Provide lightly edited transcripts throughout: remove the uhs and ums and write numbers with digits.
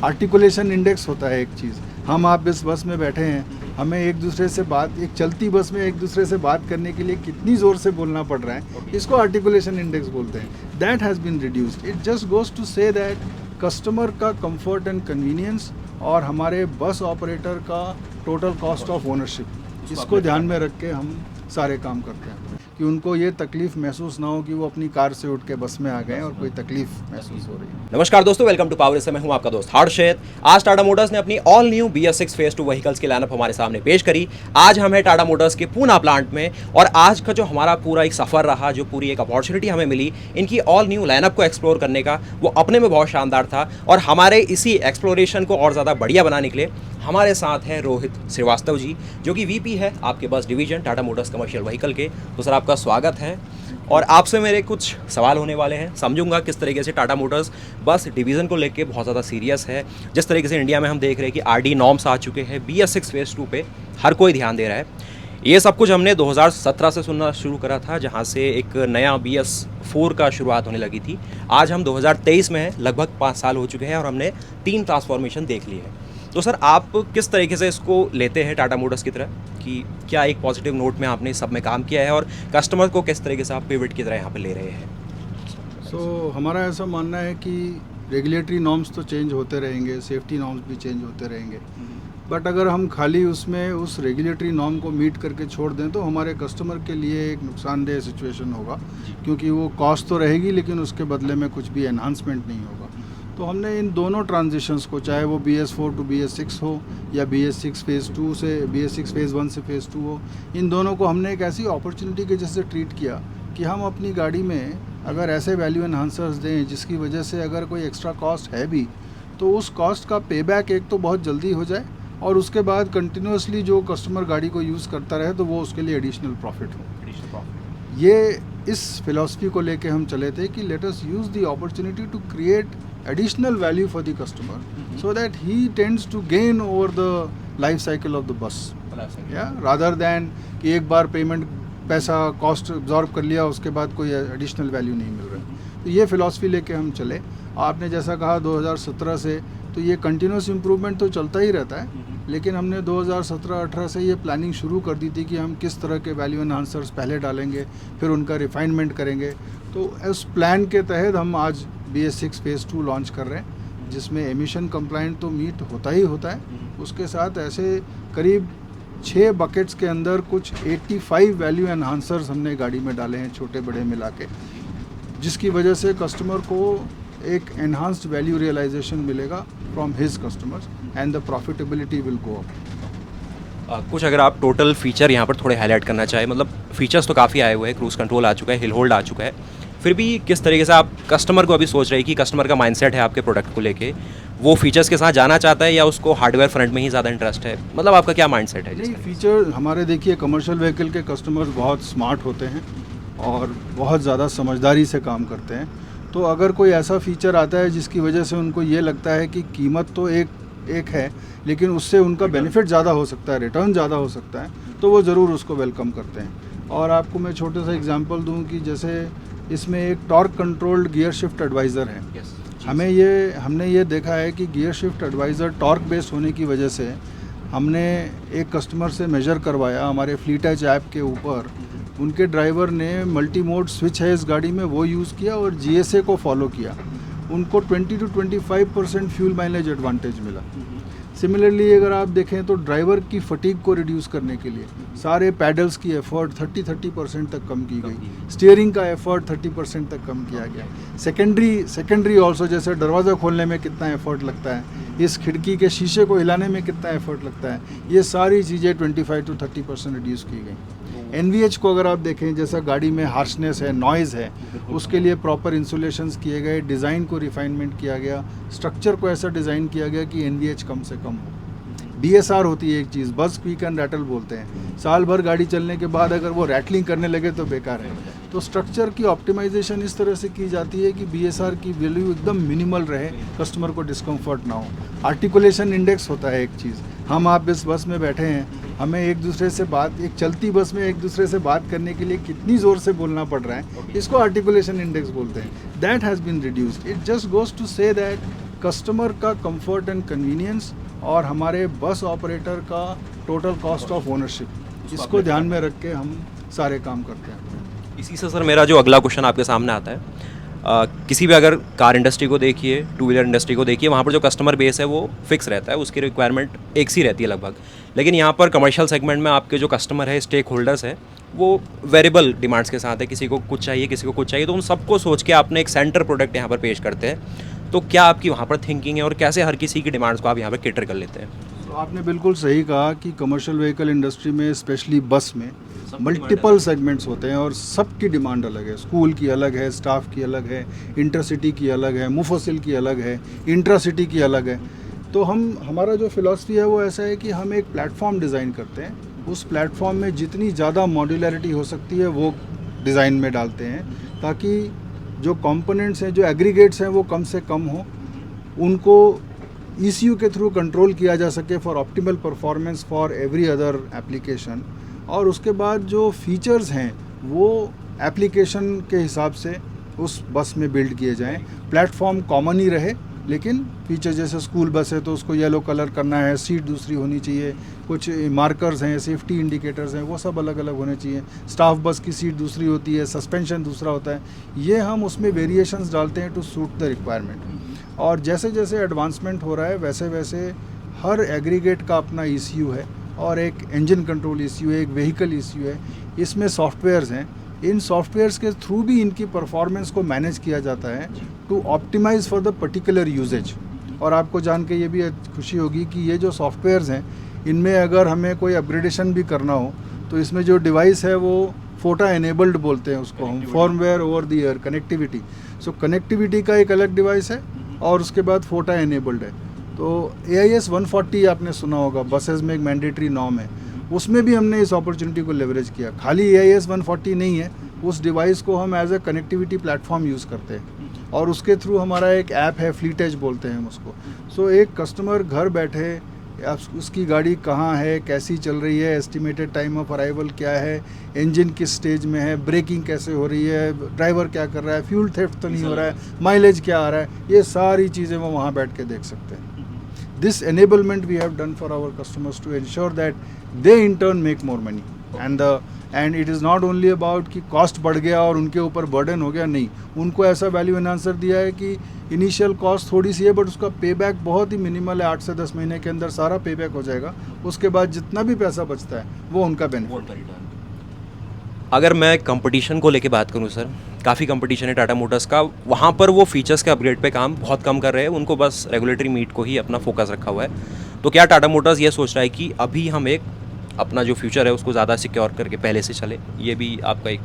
Articulation index होता है एक चीज़। हम आप इस बस में बैठे हैं, हमें एक दूसरे से बात, एक चलती बस में एक दूसरे से बात करने के लिए कितनी ज़ोर से बोलना पड़ रहा है, इसको आर्टिकुलेशन इंडेक्स बोलते हैं। That has been reduced. It just goes to say that customer का कंफर्ट एंड कन्वीनियंस और हमारे बस ऑपरेटर का टोटल कॉस्ट ऑफ ओनरशिप, इसको ध्यान में रख के हम सारे काम करते हैं कि उनको ये तकलीफ़ महसूस ना हो कि वो अपनी कार से उठ के बस में आ गए और कोई तकलीफ़ महसूस हो रही है। नमस्कार दोस्तों, वेलकम टू पावर। मैं हूं आपका दोस्त हर्षित। आज टाटा मोटर्स ने अपनी all new BS6 phase 2 vehicles की लाइनअप हमारे सामने पेश करी। आज हम हैं टाटा मोटर्स के पूना प्लांट में और आज का जो हमारा पूरा एक सफ़र रहा, जो पूरी एक अपॉर्चुनिटी हमें मिली इनकी ऑल न्यू लाइनअप को एक्सप्लोर करने का, वो अपने में बहुत शानदार था। और हमारे इसी एक्सप्लोरेशन को और ज़्यादा बढ़िया बनाने के लिए हमारे साथ है रोहित श्रीवास्तव जी, जो कि VP है आपके बस division Tata Motors commercial vehicle के। तो सर, आपका स्वागत है और आपसे मेरे कुछ सवाल होने वाले हैं। समझूंगा किस तरीके से टाटा मोटर्स बस डिवीज़न को लेके बहुत ज़्यादा सीरियस है। जिस तरीके से इंडिया में हम देख रहे हैं कि RD नॉर्म्स आ चुके हैं, BS6 फेज 2 पे हर कोई ध्यान दे रहा है। ये सब कुछ हमने 2017 से सुनना शुरू करा था, जहाँ से एक नया BS4 का शुरुआत होने लगी थी। आज हम 2023 में हैं, लगभग 5 साल हो चुके हैं और हमने 3 ट्रांसफॉर्मेशन देख ली है। तो सर, आप किस तरीके से इसको लेते हैं टाटा मोटर्स की तरह, कि क्या एक पॉजिटिव नोट में आपने सब में काम किया है और कस्टमर को किस तरीके से आप पिवट की तरह यहाँ पे ले रहे हैं? हमारा ऐसा मानना है कि रेगुलेटरी नॉर्म्स तो चेंज होते रहेंगे, सेफ्टी नॉर्म्स भी चेंज होते रहेंगे, बट अगर हम खाली उसमें उस रेगुलेटरी नॉर्म को मीट करके छोड़ दें तो हमारे कस्टमर के लिए एक नुकसानदेह सिचुएशन होगा, क्योंकि वो कॉस्ट तो रहेगी लेकिन उसके बदले में कुछ भी एनहांसमेंट नहीं होगा। तो हमने इन दोनों ट्रांजिशंस को, चाहे वो BS4 टू BS6 हो या BS6 फेज़ 2 से BS6 फेज़ 1 से फेज़ 2 हो, इन दोनों को हमने एक ऐसी अपॉर्चुनिटी के जैसे ट्रीट किया कि हम अपनी गाड़ी में अगर ऐसे वैल्यू एनहांसर्स दें जिसकी वजह से अगर कोई एक्स्ट्रा कॉस्ट है भी तो उस कॉस्ट का पेबैक एक तो बहुत जल्दी हो जाए और उसके बाद कंटिन्यूसली जो कस्टमर गाड़ी को यूज़ करता रहे तो वो उसके लिए एडिशनल प्रॉफिट हो। ये इस फिलॉसफी को लेके हम चले थे कि let us use the opportunity to create additional value for the customer so that he tends to gain over the life cycle of the bus, rather than कि एक बार पेमेंट पैसा कॉस्ट एब्जॉर्ब कर लिया उसके बाद कोई एडिशनल वैल्यू नहीं मिल रहा है। तो ये फिलॉसफी लेके हम चले। आपने जैसा कहा 2017 से, तो ये कंटिन्यूस इम्प्रूवमेंट तो चलता ही रहता है, लेकिन हमने 2017-18 से ये प्लानिंग शुरू कर दी थी कि हम किस तरह के वैल्यू एनहांसर्स पहले डालेंगे, फिर उनका रिफाइनमेंट करेंगे। तो उस प्लान के तहत हम आज BS6 फेज़ 2 लॉन्च कर रहे हैं, जिसमें एमिशन कंप्लाइंट तो मीट होता ही होता है, उसके साथ ऐसे करीब 6 बकेट्स के अंदर कुछ 85 वैल्यू एनहांसर्स हमने गाड़ी में डाले हैं, छोटे बड़े मिला के, जिसकी वजह से कस्टमर को एक एनहांस्ड वैल्यू रियलाइजेशन मिलेगा from his customers and the profitability will go up. कुछ अगर आप टोटल फीचर यहाँ पर थोड़े हाईलाइट करना चाहें, मतलब फीचर्स तो काफ़ी आए हुए हैं, क्रूज़ कंट्रोल आ चुका है, हिल होल्ड आ चुका है, फिर भी किस तरीके से आप कस्टमर को अभी सोच रहे हैं कि कस्टमर का माइंडसेट है आपके प्रोडक्ट को लेके, वो फीचर्स के साथ जाना चाहता है या उसको हार्डवेयर फ्रंट में ही ज़्यादा इंटरेस्ट है? मतलब आपका क्या माइंडसेट है? नहीं, फीचर हमारे, देखिए, कमर्शियल व्हीकल के कस्टमर्स बहुत स्मार्ट होते हैं और बहुत ज़्यादा समझदारी से काम करते हैं। तो अगर कोई ऐसा फीचर आता है जिसकी वजह से उनको ये लगता है कि कीमत तो एक है लेकिन उससे उनका बेनिफिट ज़्यादा हो सकता है, रिटर्न ज़्यादा हो सकता है, तो वो ज़रूर उसको वेलकम करते हैं। और आपको मैं छोटा सा एग्जांपल दूं कि जैसे इसमें एक torque controlled gear shift advisor है। हमने ये देखा है कि gear shift advisor torque based होने की वजह से हमने एक कस्टमर से मेजर करवाया हमारे फ्लीट एज ऐप के ऊपर, उनके ड्राइवर ने मल्टी मोड स्विच है इस गाड़ी में वो यूज़ किया और GSA को फॉलो किया, उनको 20 to 25% फ्यूल माइलेज एडवांटेज मिला। सिमिलरली अगर आप देखें तो ड्राइवर की फटीग को रिड्यूस करने के लिए सारे पैडल्स की एफर्ट 30% तक कम की गई, स्टीयरिंग का एफर्ट 30% तक कम किया गया। सेकेंडरी ऑल्सो, जैसे दरवाज़ा खोलने में कितना एफर्ट लगता है, इस खिड़की के शीशे को हिलाने में कितना एफर्ट लगता है, ये सारी चीज़ें 25 to 30% रिड्यूस की गई। NVH को अगर आप देखें, जैसा गाड़ी में हार्शनेस है, नॉइज़ है, उसके लिए प्रॉपर इंसुलेशंस किए गए, डिज़ाइन को रिफाइनमेंट किया गया, स्ट्रक्चर को ऐसा डिज़ाइन किया गया कि NVH कम से कम हो। DSR होती है एक चीज़, बस स्क्वीक एंड रैटल बोलते हैं, साल भर गाड़ी चलने के बाद अगर वो रैटलिंग करने लगे तो बेकार है। तो स्ट्रक्चर की ऑप्टिमाइजेशन इस तरह से की जाती है कि BSR की वैल्यू एकदम मिनिमल रहे, कस्टमर को डिस्कम्फर्ट ना हो। आर्टिकुलेशन इंडेक्स होता है एक चीज़। हम आप इस बस में बैठे हैं, हमें एक दूसरे से बात, एक चलती बस में एक दूसरे से बात करने के लिए कितनी ज़ोर से बोलना पड़ रहा है, इसको आर्टिकुलेशन इंडेक्स बोलते हैं। That has been reduced. It just goes to say that customer का कंफर्ट एंड कन्वीनियंस और हमारे बस ऑपरेटर का टोटल कॉस्ट ऑफ ओनरशिप, इसको ध्यान में रख के हम सारे काम करते हैं। इसी से सर मेरा जो अगला क्वेश्चन आपके सामने आता है, किसी भी अगर कार इंडस्ट्री को देखिए, टू व्हीलर इंडस्ट्री को देखिए, वहाँ पर जो कस्टमर बेस है वो फिक्स रहता है, उसकी रिक्वायरमेंट एक सी रहती है लगभग। लेकिन यहाँ पर कमर्शियल सेगमेंट में आपके जो कस्टमर है, स्टेक होल्डर्स है, वो वेरिएबल डिमांड्स के साथ है, किसी को कुछ चाहिए, किसी को कुछ चाहिए, तो उन सबको सोच के आपने एक सेंटर प्रोडक्ट यहाँ पर पेश करते हैं। तो क्या आपकी वहाँ पर थिंकिंग है और कैसे हर किसी की डिमांड्स को आप यहाँ पर कैटर कर लेते हैं? तो आपने बिल्कुल सही कहा कि कमर्शियल व्हीकल इंडस्ट्री में, स्पेशली बस में, मल्टीपल सेगमेंट्स होते हैं और सबकी डिमांड अलग है। स्कूल की अलग है, स्टाफ की अलग है, इंटरसिटी की अलग है, मुफस्सिल की अलग है, इंट्रासिटी की अलग है। तो हमारा जो फिलॉसफी है वो ऐसा है कि हम एक प्लेटफॉर्म डिज़ाइन करते हैं, उस प्लेटफॉर्म में जितनी ज़्यादा मॉड्यूलरिटी हो सकती है वो डिज़ाइन में डालते हैं, ताकि जो कंपोनेंट्स हैं, जो एग्रीगेट्स हैं, वो कम से कम हो, उनको ECU के थ्रू कंट्रोल किया जा सके for optimal performance for every other application. और उसके बाद जो फीचर्स हैं वो एप्लीकेशन के हिसाब से उस बस में बिल्ड किए जाएं। प्लेटफॉर्म कॉमन ही रहे, लेकिन फीचर जैसे स्कूल बस है तो उसको येलो कलर करना है, सीट दूसरी होनी चाहिए, कुछ मार्कर्स हैं, सेफ्टी इंडिकेटर्स हैं, वो सब अलग अलग होने चाहिए। स्टाफ बस की सीट दूसरी होती है, सस्पेंशन दूसरा होता है। ये हम उसमें वेरिएशंस डालते हैं टू सूट द रिक्वायरमेंट। और जैसे जैसे एडवांसमेंट हो रहा है वैसे वैसे हर एग्रीगेट का अपना ECU है और एक इंजन कंट्रोल ECU है, एक व्हीकल ECU है। इसमें सॉफ्टवेयर्स हैं, इन सॉफ्टवेयर्स के थ्रू भी इनकी परफॉर्मेंस को मैनेज किया जाता है to optimise for the particular usages. और आपको जान के ये भी खुशी होगी कि ये जो सॉफ्टवेयर्स हैं, इनमें अगर हमें कोई अपग्रेडेशन भी करना हो तो इसमें जो डिवाइस है वो फोटा एनेबल्ड बोलते हैं उसको हम, firmware over the air connectivity. So connectivity का एक अलग डिवाइस है और उसके बाद फोटा एनेबल्ड है। तो AIS 140 आपने सुना होगा, बसेस में एक मैंडेटरी नॉर्म है, उसमें भी हमने इस अपॉर्चुनिटी को लेवरेज किया। खाली AIS 140 नहीं है, उस डिवाइस को हम as a connectivity platform use करते हैं और उसके थ्रू हमारा एक ऐप है, फ्लीट एज बोलते हैं हम उसको। सो एक कस्टमर घर बैठे उसकी गाड़ी कहाँ है, कैसी चल रही है, एस्टिमेटेड टाइम ऑफ अराइवल क्या है, इंजन किस स्टेज में है, ब्रेकिंग कैसे हो रही है, ड्राइवर क्या कर रहा है, फ्यूल थेफ्ट तो नहीं हो रहा है, माइलेज क्या आ रहा है, ये सारी चीज़ें वो वहाँ बैठ के देख सकते हैं। This enablement we have done for our customers to ensure that they in turn make more money, and it is not only about कि cost बढ़ गया और उनके ऊपर burden हो गया, नहीं, उनको ऐसा value enhancer दिया है कि initial cost थोड़ी सी है बट उसका payback बहुत ही minimal है, 8 से 10 महीने के अंदर सारा payback हो जाएगा। उसके बाद जितना भी पैसा बचता है वो उनका benefit। अगर मैं कंपटीशन को लेके बात करूं सर, काफ़ी कंपटीशन है टाटा मोटर्स का, वहाँ पर वो फीचर्स के अपग्रेड पे काम बहुत कम कर रहे हैं, उनको बस रेगुलेटरी मीट को ही अपना फोकस रखा हुआ है। तो क्या टाटा मोटर्स ये सोच रहा है कि अभी हम एक अपना जो फ्यूचर है उसको ज़्यादा सिक्योर करके पहले से चले? ये भी आपका एक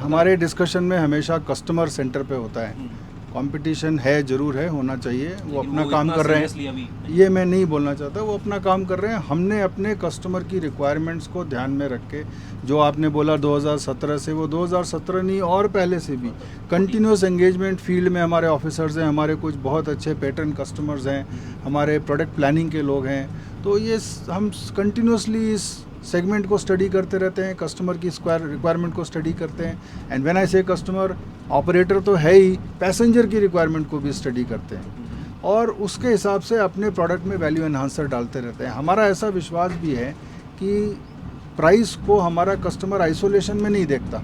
हमारे डिस्कशन में हमेशा कस्टमर सेंटर पे होता है। कंपटीशन है, ज़रूर है, होना चाहिए, वो अपना काम कर रहे हैं, ये मैं नहीं बोलना चाहता, वो अपना काम कर रहे हैं। हमने अपने कस्टमर की रिक्वायरमेंट्स को ध्यान में रख के, जो आपने बोला 2017 से, वो 2017 नहीं और पहले से भी कंटिन्यूस एंगेजमेंट फील्ड में हमारे ऑफिसर्स हैं, हमारे कुछ बहुत अच्छे पैटर्न कस्टमर्स हैं, हमारे प्रोडक्ट प्लानिंग के लोग हैं। तो ये हम कंटिन्यूसली इस सेगमेंट को स्टडी करते रहते हैं, कस्टमर की रिक्वायरमेंट को स्टडी करते हैं। एंड व्हेन आई से कस्टमर, ऑपरेटर तो है ही, पैसेंजर की रिक्वायरमेंट को भी स्टडी करते हैं और उसके हिसाब से अपने प्रोडक्ट में वैल्यू एनहांसर डालते रहते हैं। हमारा ऐसा विश्वास भी है कि प्राइस को हमारा कस्टमर आइसोलेशन में नहीं देखता,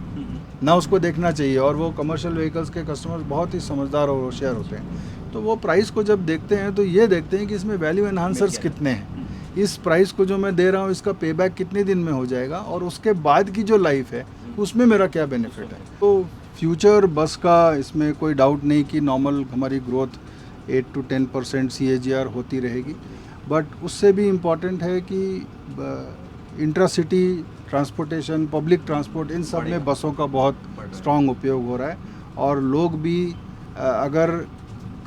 ना उसको देखना चाहिए। और वो कमर्शियल व्हीकल्स के कस्टमर्स बहुत ही समझदार और होशियार होते हैं, तो वो प्राइस को जब देखते हैं तो ये देखते हैं कि इसमें वैल्यू एनहांसर्स कितने हैं, इस प्राइस को जो मैं दे रहा हूँ इसका पेबैक कितने दिन में हो जाएगा और उसके बाद की जो लाइफ है उसमें मेरा क्या बेनिफिट है। तो फ्यूचर बस का इसमें कोई डाउट नहीं कि नॉर्मल हमारी ग्रोथ 8 to 10% CAGR होती रहेगी, बट उससे भी इम्पॉर्टेंट है कि इंट्रासिटी ट्रांसपोर्टेशन, पब्लिक ट्रांसपोर्ट, इन सब में बसों का बहुत स्ट्रॉन्ग उपयोग हो रहा है। और लोग भी अगर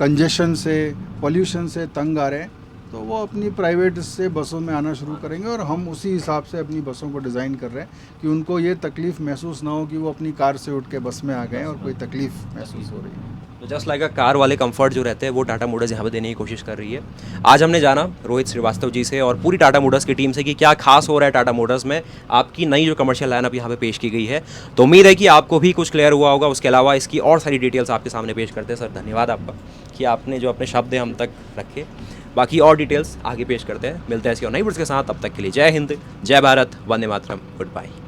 कंजेशन से, पोल्यूशन से तंग आ रहे हैं तो वो अपनी प्राइवेट से बसों में आना शुरू करेंगे और हम उसी हिसाब से अपनी बसों को डिज़ाइन कर रहे हैं कि उनको ये तकलीफ़ महसूस ना हो कि वो अपनी कार से उठ के बस में आ गए और कोई तकलीफ़ महसूस हो रही है। तो जस्ट लाइक अ कार वाले कंफर्ट जो रहते हैं वो टाटा मोटर्स यहाँ पे देने की कोशिश कर रही है। आज हमने जाना रोहित श्रीवास्तव जी से और पूरी टाटा मोटर्स की टीम से कि क्या खास हो रहा है टाटा मोटर्स में, आपकी नई जो कमर्शियल लाइनअप यहाँ पे पेश की गई है। तो उम्मीद है कि आपको भी कुछ क्लियर हुआ होगा। उसके अलावा इसकी और सारी डिटेल्स आपके सामने पेश करते हैं। सर धन्यवाद आपका कि आपने जो अपने शब्द हैं हम तक रखे। बाकी और डिटेल्स आगे पेश करते हैं। मिलते हैं ऐसी और नई वीडियोस के साथ, तब तक के लिए जय हिंद, जय भारत, वंदे मातरम, गुड बाय।